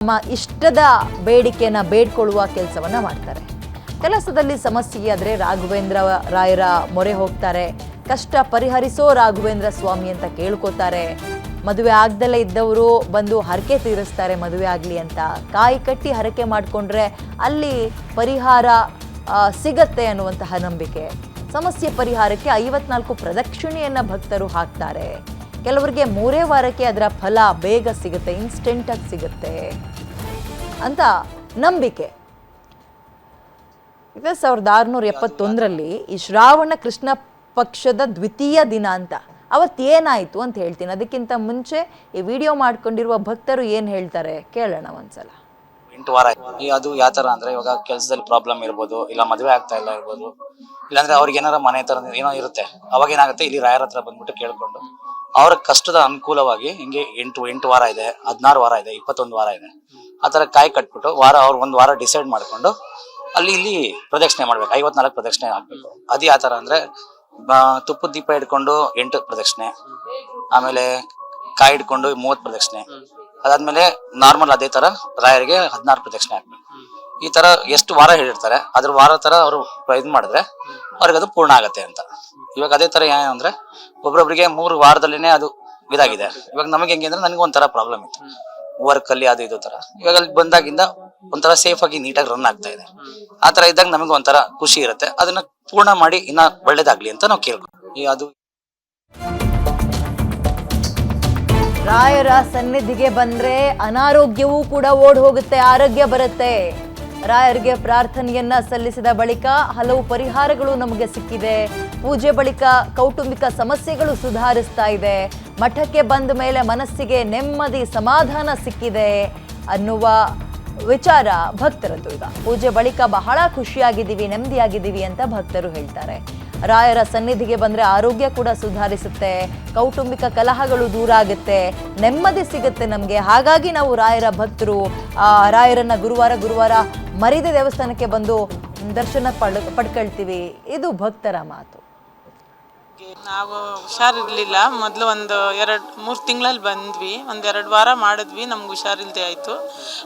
ನಮ್ಮ ಇಷ್ಟದ ಬೇಡಿಕೆನ ಬೇಡ್ಕೊಳ್ಳುವ ಕೆಲಸವನ್ನ ಮಾಡ್ತಾರೆ. ಕೆಲಸದಲ್ಲಿ ಸಮಸ್ಯೆ ಆದರೆ ರಾಘವೇಂದ್ರ ರಾಯರ ಮೊರೆ ಹೋಗ್ತಾರೆ. ಕಷ್ಟ ಪರಿಹರಿಸೋ ರಾಘವೇಂದ್ರ ಸ್ವಾಮಿ ಅಂತ ಕೇಳ್ಕೊತಾರೆ. ಮದುವೆ ಆಗ್ದಲೇ ಇದ್ದವರು ಬಂದು ಹರಕೆ ತೀರಿಸ್ತಾರೆ ಮದುವೆ ಆಗಲಿ ಅಂತ. ಕಾಯಿ ಕಟ್ಟಿ ಹರಕೆ ಮಾಡಿಕೊಂಡ್ರೆ ಅಲ್ಲಿ ಪರಿಹಾರ ಸಿಗತ್ತೆ ಅನ್ನುವಂತಹ ನಂಬಿಕೆ. ಸಮಸ್ಯೆ ಪರಿಹಾರಕ್ಕೆ 54 ಪ್ರದಕ್ಷಿಣೆಯನ್ನು ಭಕ್ತರು ಹಾಕ್ತಾರೆ. ಕೆಲವರಿಗೆ 3 ವಾರಕ್ಕೆ ಅದರ ಫಲ ಬೇಗ ಸಿಗುತ್ತೆ, ಇನ್ಸ್ಟೆಂಟಾಗಿ ಸಿಗುತ್ತೆ ಅಂತ ನಂಬಿಕೆ. 1671ರಲ್ಲಿ ಈ ಶ್ರಾವಣ ಕೃಷ್ಣ ಪಕ್ಷದ ದ್ವಿತೀಯ ದಿನ ಅಂತ ಅವತ್ತೇನಾಯಿತು ಅಂತ ಹೇಳ್ತೀನಿ. ಅದಕ್ಕಿಂತ ಮುಂಚೆ ಈ ವಿಡಿಯೋ ಮಾಡ್ಕೊಂಡಿರುವ ಭಕ್ತರು ಏನು ಹೇಳ್ತಾರೆ ಕೇಳೋಣ ಒಂದ್ಸಲ. 8 ವಾರ ಅದು ಯಾವ ಥರ ಅಂದರೆ, ಇವಾಗ ಕೆಲಸದಲ್ಲಿ ಪ್ರಾಬ್ಲಮ್ ಇರ್ಬೋದು, ಇಲ್ಲ ಮದುವೆ ಆಗ್ತಾ ಇಲ್ಲ ಇರ್ಬೋದು, ಇಲ್ಲಾಂದ್ರೆ ಅವ್ರಿಗೆ ಏನಾರ ಮನೆ ಥರ ಏನೋ ಇರುತ್ತೆ. ಅವಾಗ ಏನಾಗುತ್ತೆ, ಇಲ್ಲಿ ರಾಯರ ಹತ್ರ ಬಂದ್ಬಿಟ್ಟು ಕೇಳ್ಕೊಂಡು ಅವ್ರ ಕಷ್ಟದ ಅನುಕೂಲವಾಗಿ ಹಿಂಗೆ 8 ವಾರ ಇದೆ, 16 ವಾರ ಇದೆ, 21 ವಾರ ಇದೆ, ಆ ಥರ ಕಾಯಿ ಕಟ್ಬಿಟ್ಟು ಅವ್ರು 1 ವಾರ ಡಿಸೈಡ್ ಮಾಡ್ಕೊಂಡು ಇಲ್ಲಿ ಪ್ರದಕ್ಷಿಣೆ ಮಾಡ್ಬೇಕು. 54 ಪ್ರದಕ್ಷಿಣೆ ಆಗ್ಬೇಕು. ಅದು ಯಾವ ಥರ ಅಂದರೆ, ತುಪ್ಪದ ದೀಪ ಹಿಡ್ಕೊಂಡು 8 ಪ್ರದಕ್ಷಿಣೆ, ಆಮೇಲೆ ಕಾಯಿ ಹಿಡ್ಕೊಂಡು 30 ಪ್ರದಕ್ಷಿಣೆ, ಅದಾದ್ಮೇಲೆ ನಾರ್ಮಲ್ ಅದೇ ತರ ರಾಯರಿಗೆ 16 ಪ್ರದಕ್ಷಿಣೆ ಹಾಕ್ಬೇಕು. ಈ ತರ ಎಷ್ಟು ವಾರ ಹೇಳಿರ್ತಾರೆ ಅದ್ರ ವಾರ ತರ ಅವರು ಇದು ಮಾಡಿದ್ರೆ ಅವ್ರಿಗೆ ಅದು ಪೂರ್ಣ ಆಗತ್ತೆ ಅಂತ. ಇವಾಗ ಅದೇ ತರ ಏನಂದ್ರೆ, ಒಬ್ರೊಬ್ರಿಗೆ 3 ವಾರದಲ್ಲಿನೇ ಅದು ಇದಾಗಿದೆ. ಇವಾಗ ನಮಗೆ ಹೆಂಗೆ ಅಂದ್ರೆ, ನನಗೆ ಒಂಥರ ಪ್ರಾಬ್ಲಮ್ ಇತ್ತು ವರ್ಕ್ ಅಲ್ಲಿ, ಅದು ಇದು ತರ. ಇವಾಗ ಅಲ್ಲಿ ಬಂದಾಗಿಂದ ಒಂಥರ ಸೇಫ್ ಆಗಿ ನೀಟಾಗಿ ರನ್ ಆಗ್ತಾ ಇದೆ. ಆ ತರ ಇದ್ದಾಗ ನಮಗೆ ಒಂಥರ ಖುಷಿ ಇರುತ್ತೆ. ಅದನ್ನ ಪೂರ್ಣ ಮಾಡಿ ಇನ್ನ ಒಳ್ಳೇದಾಗ್ಲಿ ಅಂತ ನಾವು ಕೇಳ್ತೀವಿ. ಅದು ರಾಯರ ಸನ್ನಿಧಿಗೆ ಬಂದ್ರೆ ಅನಾರೋಗ್ಯವೂ ಕೂಡ ಓಡ್ ಹೋಗುತ್ತೆ, ಆರೋಗ್ಯ ಬರುತ್ತೆ. ರಾಯರಿಗೆ ಪ್ರಾರ್ಥನೆಯನ್ನ ಸಲ್ಲಿಸಿದ ಬಳಿಕ ಹಲವು ಪರಿಹಾರಗಳು ನಮಗೆ ಸಿಕ್ಕಿದೆ. ಪೂಜೆ ಬಳಿಕ ಕೌಟುಂಬಿಕ ಸಮಸ್ಯೆಗಳು ಸುಧಾರಿಸ್ತಾ ಇದೆ. ಮಠಕ್ಕೆ ಬಂದ ಮೇಲೆ ಮನಸ್ಸಿಗೆ ನೆಮ್ಮದಿ ಸಮಾಧಾನ ಸಿಕ್ಕಿದೆ ಅನ್ನುವ ವಿಚಾರ ಭಕ್ತರದ್ದು. ಈಗ ಪೂಜೆ ಬಳಿಕ ಬಹಳ ಖುಷಿಯಾಗಿದ್ದೀವಿ, ನೆಮ್ಮದಿಯಾಗಿದ್ದೀವಿ ಅಂತ ಭಕ್ತರು ಹೇಳ್ತಾರೆ. ರಾಯರ ಸನ್ನಿಧಿಗೆ ಬಂದರೆ ಆರೋಗ್ಯ ಕೂಡ ಸುಧಾರಿಸುತ್ತೆ, ಕೌಟುಂಬಿಕ ಕಲಹಗಳು ದೂರ ಆಗುತ್ತೆ, ನೆಮ್ಮದಿ ಸಿಗುತ್ತೆ ನಮಗೆ. ಹಾಗಾಗಿ ನಾವು ರಾಯರ ಭಕ್ತರು ರಾಯರನ್ನ ಗುರುವಾರ ಮರಿದೆ ದೇವಸ್ಥಾನಕ್ಕೆ ಬಂದು ದರ್ಶನ ಪಡ್ಕೊಳ್ತೀವಿ. ಇದು ಭಕ್ತರ ಮಾತು. ನಾವು ಹುಷಾರಿರ್ಲಿಲ್ಲ. ಮೊದಲು 2-3 ತಿಂಗಳಲ್ಲಿ ಬಂದ್ವಿ, 1-2 ವಾರ ಮಾಡಿದ್ವಿ, ನಮ್ಗೆ ಹುಷಾರಿಲ್ಲದೆ ಆಯಿತು.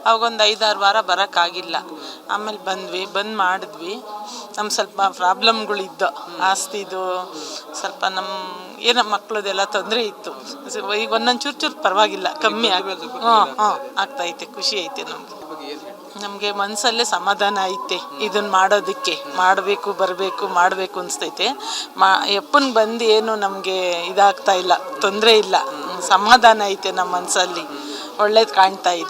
ಅವಾಗ 5-6 ವಾರ ಬರೋಕ್ಕಾಗಿಲ್ಲ. ಆಮೇಲೆ ಬಂದು ಮಾಡಿದ್ವಿ. ನಮ್ಮ ಸ್ವಲ್ಪ ಪ್ರಾಬ್ಲಮ್ಗಳಿದ್ದು, ಆಸ್ತಿದು ಸ್ವಲ್ಪ ನಮ್ಮ ಮಕ್ಕಳದೆಲ್ಲ ತೊಂದರೆ ಇತ್ತು. ಈಗ ಒಂದೊಂದು ಚೂರು ಪರವಾಗಿಲ್ಲ, ಕಮ್ಮಿ ಆಗ್ತೈತೆ. ಖುಷಿ ಐತೆ ನಮಗೆ ಮನಸ್ಸಲ್ಲೇ ಸಮಾಧಾನ ಐತೆ. ಇದನ್ನು ಮಾಡೋದಕ್ಕೆ ಮಾಡಬೇಕು ಅನಿಸ್ತೈತೆ. ಎಪ್ಪನಿಗೆ ಬಂದು ಏನು ನಮಗೆ ಇದಾಗ್ತಾ ಇಲ್ಲ, ತೊಂದರೆ ಇಲ್ಲ, ಸಮಾಧಾನ ಐತೆ ನಮ್ಮ ಮನಸ್ಸಲ್ಲಿ, ಒಳ್ಳೇದು ಕಾಣ್ತಾ ಇದೆ.